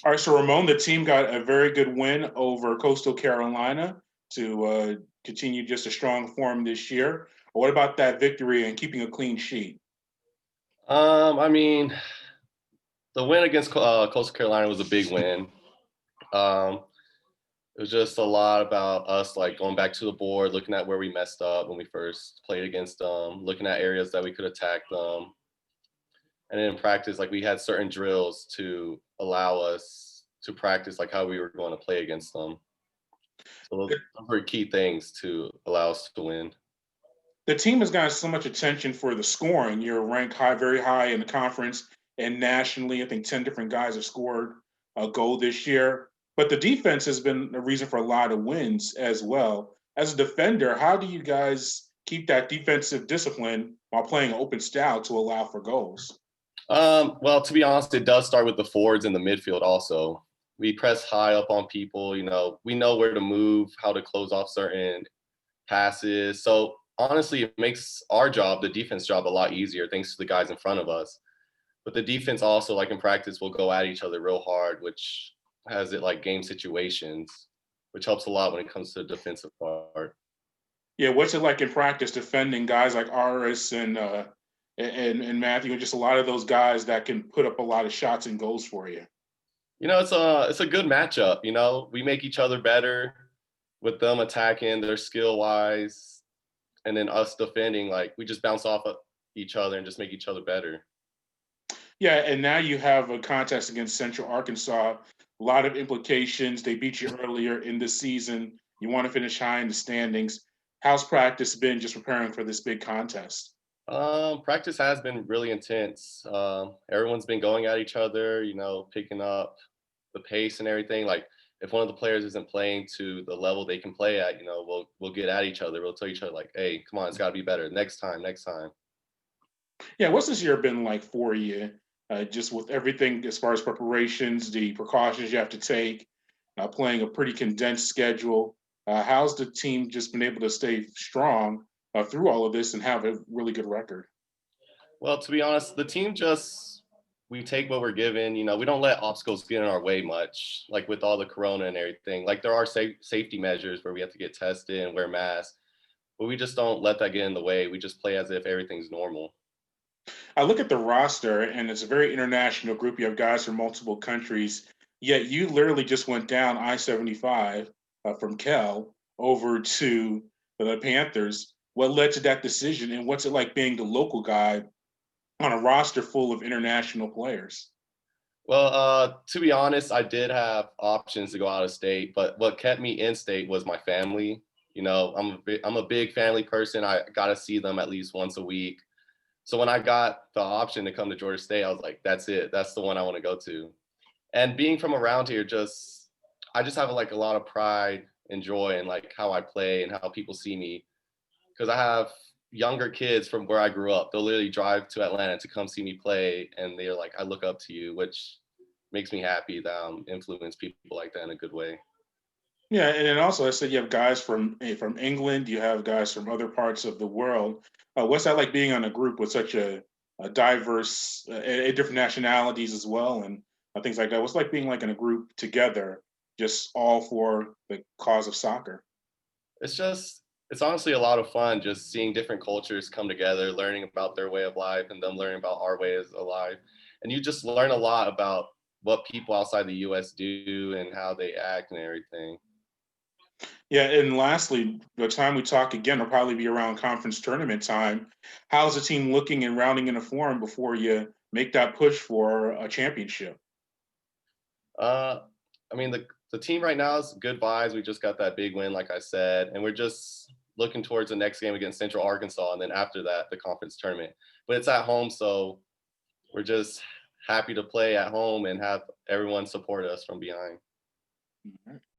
All right, so Ramon, the team got a very good win over Coastal Carolina to continue just a strong form this year. What about that victory and keeping a clean sheet? I mean, the win against Coastal Carolina was a big win. Um, it was just a lot about us like going back to the board, looking at where we messed up when we first played against them, looking at areas that we could attack them, and then in practice, like we had certain drills to allow us to practice like how we were going to play against them. So those were key things to allow us to win. The team has gotten so much attention for the scoring. You're ranked high, very high in the conference and nationally. I think 10 different guys have scored a goal this year. But the defense has been a reason for a lot of wins as well. As a defender, how do you guys keep that defensive discipline while playing an open style to allow for goals? Well, to be honest, it does start with the forwards in the midfield also. We press high up on people, we know where to move, how to close off certain passes. So honestly, it makes our job, the defense job, a lot easier thanks to the guys in front of us. But the defense also, like in practice, will go at each other real hard, which has it like game situations, which helps a lot when it comes to the defensive part. Yeah, what's it like in practice defending guys like Aris and Matthew, and just a lot of those guys that can put up a lot of shots and goals for you? It's a good matchup. We make each other better with them attacking, their skill wise, and then us defending. Like we just bounce off of each other and just make each other better. Yeah, and now you have a contest against Central Arkansas. A lot of implications. They beat you earlier in the season. You want to finish high in the standings. How's practice been just preparing for this big contest? Practice has been really intense. Everyone's been going at each other, picking up the pace and everything. Like if one of the players isn't playing to the level they can play at, we'll get at each other. We'll tell each other like, "Hey, come on, it's got to be better next time, next time." Yeah, what's this year been like for you? Just with everything as far as preparations, the precautions you have to take, playing a pretty condensed schedule. How's the team just been able to stay strong through all of this and have a really good record? Well, to be honest, the team just we take what we're given. We don't let obstacles get in our way much. Like with all the corona and everything, like there are safety measures where we have to get tested and wear masks, but we just don't let that get in the way. We just play as if everything's normal. I look at the roster, and it's a very international group. You have guys from multiple countries. Yet you literally just went down I-75 from Kel over to the Panthers. What led to that decision, and what's it like being the local guy on a roster full of international players? Well, to be honest, I did have options to go out of state, but what kept me in state was my family. I'm a big family person. I got to see them at least once a week. So when I got the option to come to Georgia State, I was like, that's it. That's the one I want to go to. And being from around here, I just have like a lot of pride and joy in like how I play and how people see me. Because I have younger kids from where I grew up. They'll literally drive to Atlanta to come see me play, and they're like, "I look up to you," which makes me happy that influence people like that in a good way. Yeah, and then also I said you have guys from England, you have guys from other parts of the world. What's that like being on a group with such a diverse, different nationalities as well, and things like that? What's it like being like in a group together, just all for the cause of soccer? It's honestly a lot of fun just seeing different cultures come together, learning about their way of life, and them learning about our way of life. And you just learn a lot about what people outside the U.S. do and how they act and everything. Yeah, and lastly, the time we talk again will probably be around conference tournament time. How's the team looking and rounding in a form before you make that push for a championship? Uh, I mean, the team right now is good vibes. We just got that big win, like I said, and we're just looking towards the next game against Central Arkansas, and then after that, the conference tournament. But it's at home, so we're just happy to play at home and have everyone support us from behind.